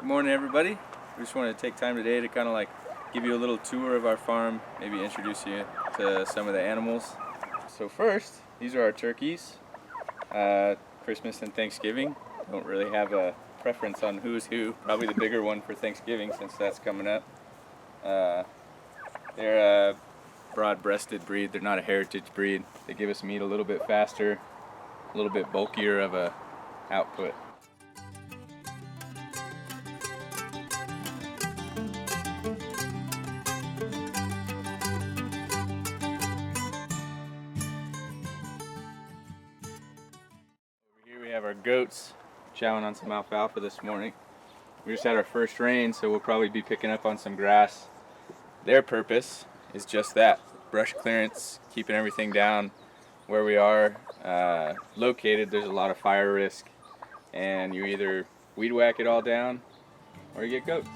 Good morning, everybody. We just wanted to take time today to kind of give you a little tour of our farm, maybe introduce you to some of the animals. So first, these are our turkeys. Christmas and Thanksgiving. Don't really have a preference on who's who. Probably the bigger one for Thanksgiving since that's coming up. They're a broad-breasted breed. They're not a heritage breed. They give us meat a little bit faster, a little bit bulkier of a output. We have our goats chowing on some alfalfa this morning. We just had our first rain, so we'll probably be picking up on some grass. Their purpose is just that, brush clearance, keeping everything down where we are located. There's a lot of fire risk, and you either weed whack it all down or you get goats.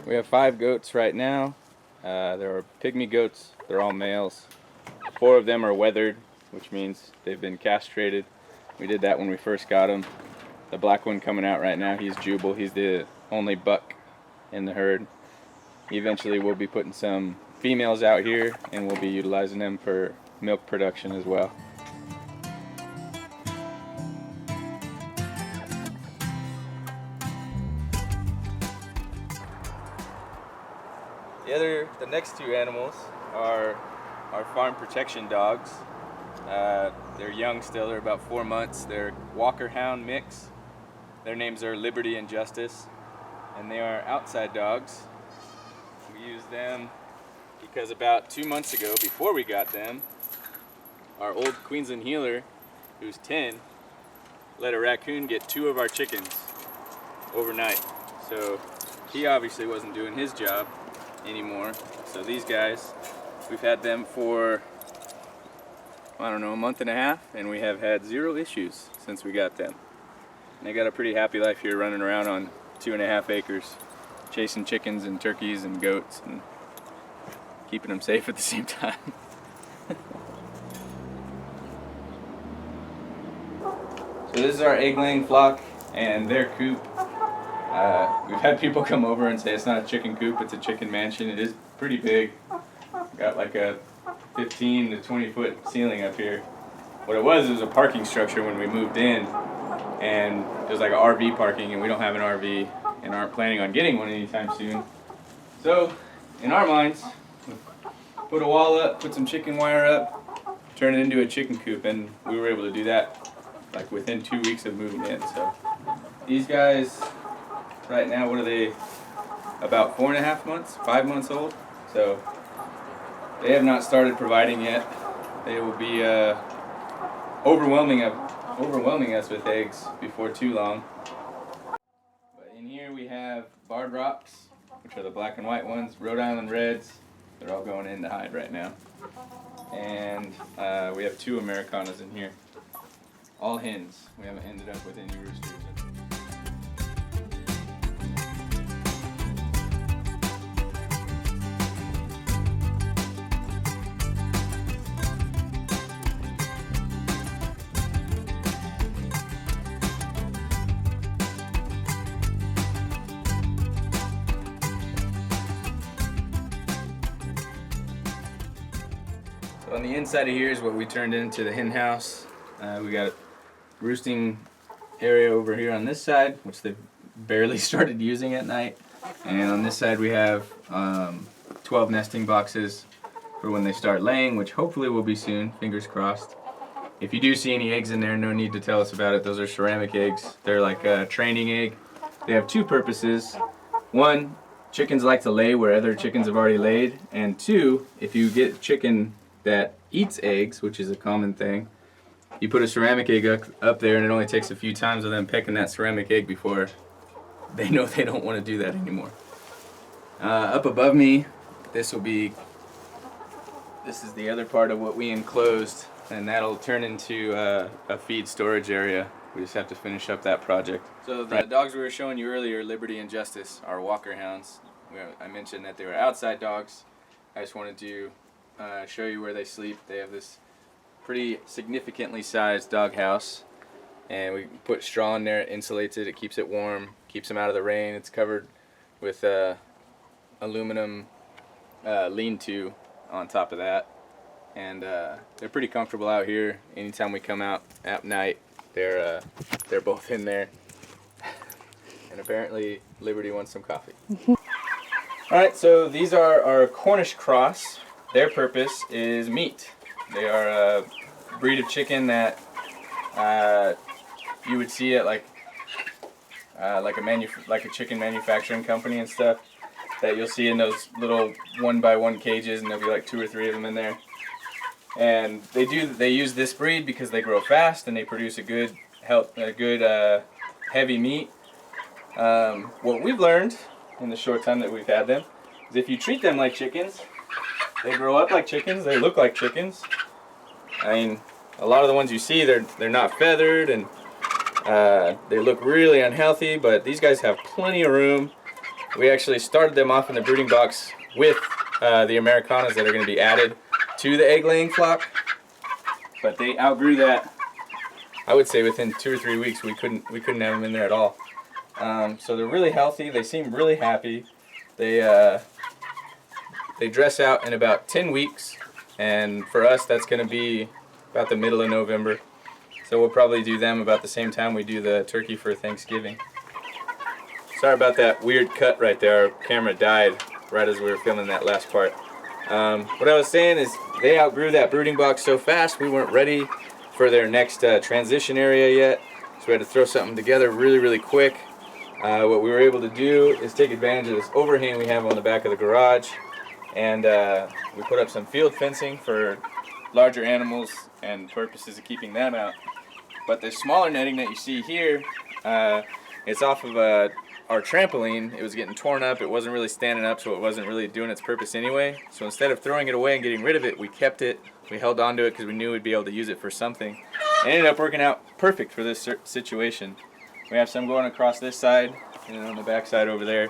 We have 5 goats right now. There are Pygmy Goats. They're all males. 4 of them are weathered, which means they've been castrated. We did that when we first got them. The black one coming out right now, he's Jubal. He's the only buck in the herd. Eventually we'll be putting some females out here, and we'll be utilizing them for milk production as well. The next 2 animals are our farm protection dogs. They're young still, they're about 4 months. They're Walker Hound mix. Their names are Liberty and Justice, and they are outside dogs. We use them because about 2 months ago, before we got them, our old Queensland healer, who's 10, let a raccoon get 2 of our chickens overnight. So he obviously wasn't doing his job anymore. So these guys, we've had them for, I don't know, a month and a half, and we have had 0 issues since we got them. And they got a pretty happy life here, running around on 2.5 acres, chasing chickens and turkeys and goats and keeping them safe at the same time. So this is our egg-laying flock and their coop. We've had people come over and say it's not a chicken coop, it's a chicken mansion. It is pretty big. Got like a 15 to 20 foot ceiling up here. What it was a parking structure when we moved in, and it was like an RV parking, and we don't have an RV and aren't planning on getting one anytime soon. So in our minds, put a wall up, put some chicken wire up, turn it into a chicken coop, and we were able to do that like within 2 weeks of moving in. So these guys right now, what are they, about 4.5 months, 5 months old? So they have not started providing yet. They will be overwhelming us with eggs before too long. But in here we have barred rocks, which are the black and white ones, Rhode Island Reds. They're all going in to hide right now. And we have 2 Americanas in here. All hens. We haven't ended up with any roosters. So on the inside of here is what we turned into the hen house. We got a roosting area over here on this side, which they've barely started using at night. And on this side we have 12 nesting boxes for when they start laying, which hopefully will be soon, fingers crossed. If you do see any eggs in there, no need to tell us about it. Those are ceramic eggs. They're like a training egg. They have 2 purposes. 1, chickens like to lay where other chickens have already laid. And 2, if you get chicken that eats eggs, which is a common thing, you put a ceramic egg up there, and it only takes a few times of them pecking that ceramic egg before they know they don't want to do that anymore. Up above me, this is the other part of what we enclosed, and that'll turn into a feed storage area. We just have to finish up that project. So the dogs we were showing you earlier, Liberty and Justice, are Walker Hounds. I mentioned that they were outside dogs. I just wanted to show you where they sleep. They have this pretty significantly sized doghouse, and we put straw in there. It insulates it, it keeps it warm, keeps them out of the rain. It's covered with aluminum lean-to on top of that, and they're pretty comfortable out here. Anytime we come out at night, they're both in there. And apparently Liberty wants some coffee. Alright, so these are our Cornish Cross. Their purpose is meat. They are a breed of chicken that you would see at like a chicken manufacturing company and stuff, that you'll see in those little 1x1 cages, and there'll be like 2 or 3 of them in there. And they use this breed because they grow fast and they produce a good heavy meat. What we've learned in the short time that we've had them is if you treat them like chickens, they grow up like chickens, they look like chickens. I mean, a lot of the ones you see, they're not feathered, and they look really unhealthy, but these guys have plenty of room. We actually started them off in the breeding box with the Americanas that are going to be added to the egg-laying flock, but they outgrew that. I would say within 2 or 3 weeks we couldn't have them in there at all. So they're really healthy. They seem really happy. They dress out in about 10 weeks, and for us that's going to be about the middle of November. So we'll probably do them about the same time we do the turkey for Thanksgiving. Sorry about that weird cut right there. Our camera died right as we were filming that last part. What I was saying is they outgrew that brooding box so fast we weren't ready for their next transition area yet. So we had to throw something together really quick. What we were able to do is take advantage of this overhang we have on the back of the garage, and we put up some field fencing for larger animals and purposes of keeping them out. But the smaller netting that you see here, it's off of our trampoline. It was getting torn up, it wasn't really standing up, so it wasn't really doing its purpose anyway. So instead of throwing it away and getting rid of it, we kept it, we held on to it because we knew we'd be able to use it for something. It ended up working out perfect for this situation. We have some going across this side and on the back side over there.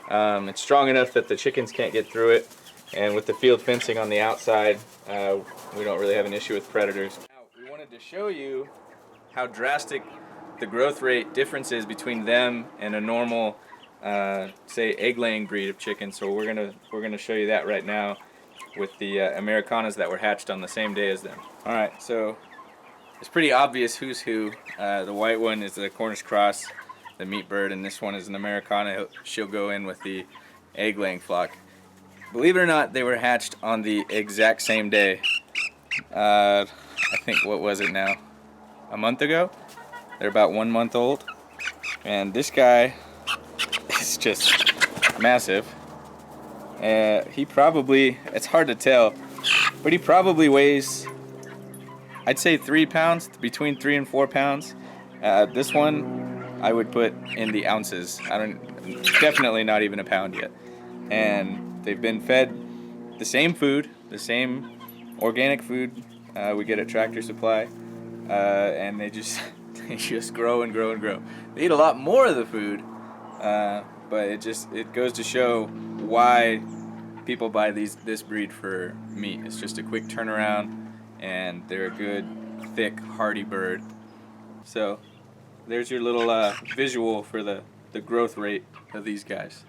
It's strong enough that the chickens can't get through it, and with the field fencing on the outside, we don't really have an issue with predators. Now, we wanted to show you how drastic the growth rate difference is between them and a normal, say, egg-laying breed of chicken. So we're gonna show you that right now with the Americanas that were hatched on the same day as them. All right, so it's pretty obvious who's who. The white one is the Cornish Cross, the meat bird, and this one is an Americana. She'll go in with the egg-laying flock. Believe it or not, they were hatched on the exact same day. I think, what was it now? A month ago? They're about 1 month old. And this guy is just massive. He probably, it's hard to tell, but he probably weighs, I'd say 3 pounds, between 3 and 4 pounds. This one I would put in the ounces. Definitely not even a pound yet. And they've been fed the same food, the same organic food we get at Tractor Supply, and they just grow and grow and grow. They eat a lot more of the food, but it goes to show why people buy this breed for meat. It's just a quick turnaround, and they're a good, thick, hearty bird. So there's your little visual for the growth rate of these guys.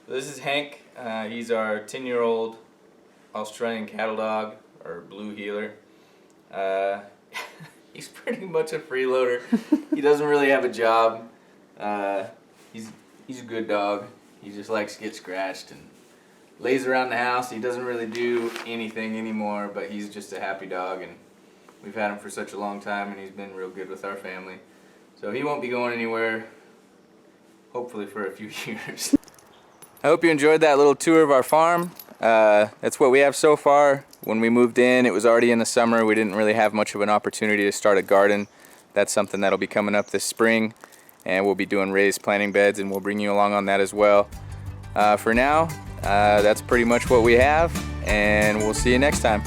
This is Hank. He's our 10-year-old Australian cattle dog, or blue heeler. He's pretty much a freeloader. He doesn't really have a job. He's a good dog. He just likes to get scratched and lays around the house. He doesn't really do anything anymore, but he's just a happy dog, and we've had him for such a long time, and he's been real good with our family. So he won't be going anywhere, hopefully for a few years. I hope you enjoyed that little tour of our farm. That's what we have so far. When we moved in, it was already in the summer. We didn't really have much of an opportunity to start a garden. That's something that'll be coming up this spring, and we'll be doing raised planting beds, and we'll bring you along on that as well. For now, that's pretty much what we have, and we'll see you next time.